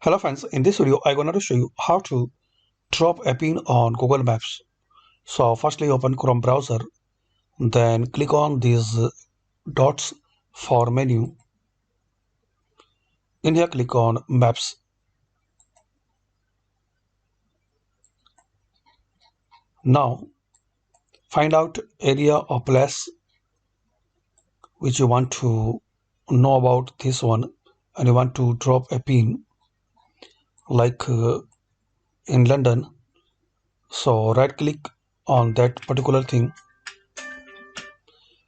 Hello friends, in this video I'm going to show you how to drop a pin on Google Maps. So firstly open Chrome browser, then click on these dots for menu. In here click on Maps. Now find out area or place which you want to know about this one and you want to drop a pin like in London. So right click on that particular thing.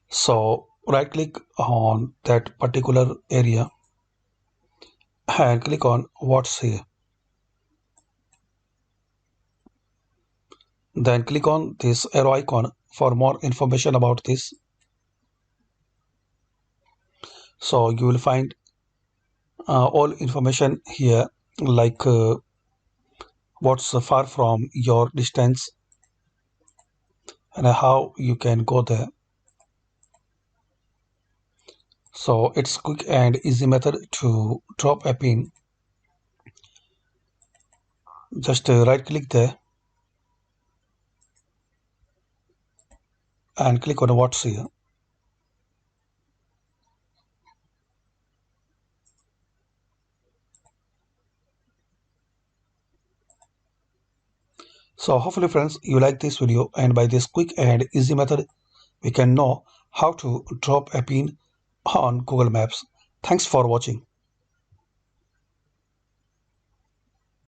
So right click on that particular area and click on what's here. Then click on this arrow icon for more information about this. So you will find all information here, like what's far from your distance and how you can go there. So it's quick and easy method to drop a pin. Just right click there and click on what's here. So hopefully friends you like this video, and by this quick and easy method we can know how to drop a pin on Google Maps. Thanks for watching.